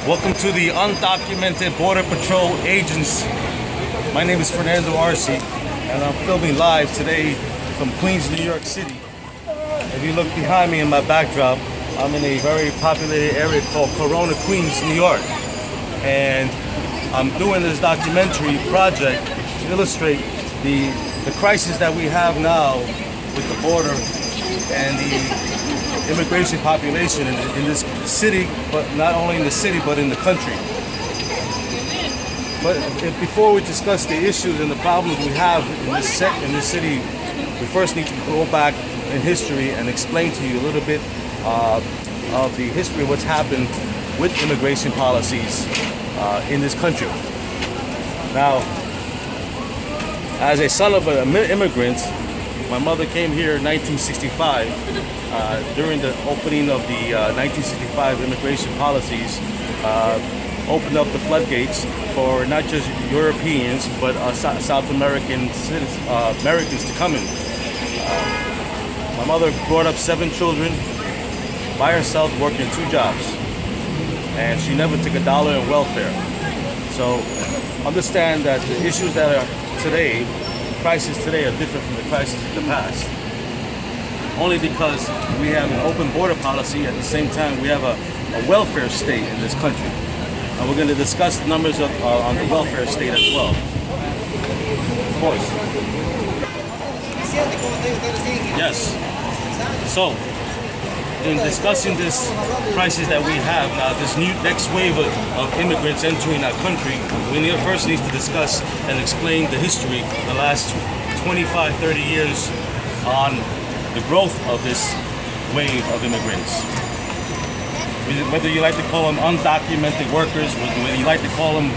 Welcome to the undocumented Border Patrol agents. My name is Fernando Arce, and I'm filming live today from Queens, New York City. If you look behind me in my backdrop, I'm in a very populated area called Corona, Queens, New York. And I'm doing this documentary project to illustrate the crisis that we have now with the border and the immigration population in this city, but not only in the city, but in the country. But before we discuss the issues and the problems we have in this city, we first need to go back in history and explain to you a little bit of the history of what's happened with immigration policies in this country. Now, as a son of an immigrant, my mother came here in 1965 during the opening of the 1965 immigration policies. Opened up the floodgates for not just Europeans but South American Americans to come in. My mother brought up 7 children by herself, working 2 jobs, and she never took a dollar in welfare. So understand that the issues that are today, crises today, are different from the crises in the past. Only because we have an open border policy, at the same time we have a welfare state in this country. And we're going to discuss the numbers on the welfare state as well. Of course. Yes. So, in discussing this crisis that we have now, this new next wave of immigrants entering our country, we first need to discuss and explain the history, the last 25, 30 years on the growth of this wave of immigrants. Whether you like to call them undocumented workers, whether you like to call them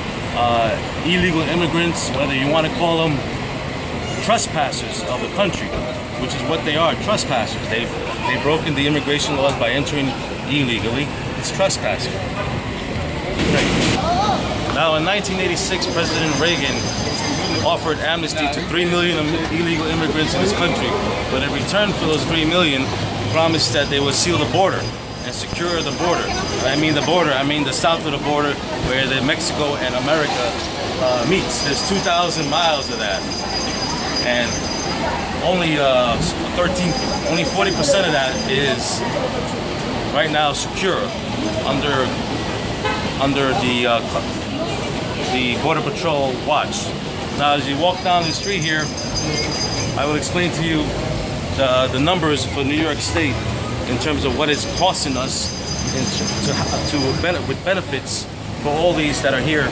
illegal immigrants, whether you want to call them trespassers of the country, which is what they are, trespassers. They've broken the immigration laws by entering illegally. It's trespassing. Now, in 1986, President Reagan offered amnesty to 3 million illegal immigrants in this country, but in return for those 3 million, promised that they would seal the border and secure the border. I mean the border, I mean the south of the border where the Mexico and America meets. There's 2,000 miles of that, and only 40% of that is right now secure under the Border Patrol watch. Now, as you walk down the street here, I will explain to you the numbers for New York State in terms of what it's costing us with benefits for all these that are here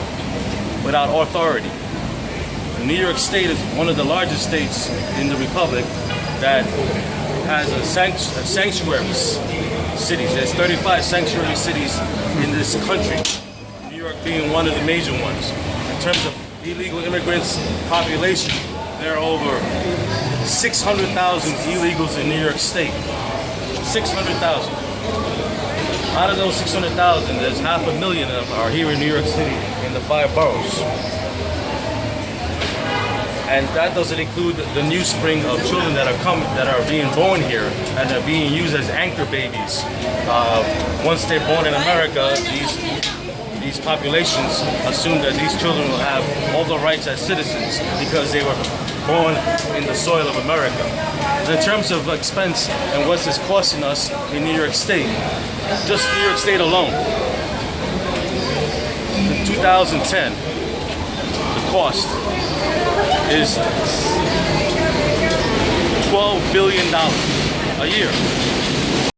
without authority. New York State is one of the largest states in the Republic that has a sanctuary cities. There's 35 sanctuary cities in this country, New York being one of the major ones. In terms of illegal immigrants population, there are over 600,000 illegals in New York State. 600,000. Out of those 600,000, there's 500,000 of them are here in New York City in the 5 boroughs. And that doesn't include the new spring of children that are being born here and are being used as anchor babies. Once they're born in America, these populations assume that these children will have all the rights as citizens because they were born in the soil of America. And in terms of expense and what's this costing us in New York State, just New York State alone, in 2010, the cost is $12 billion a year.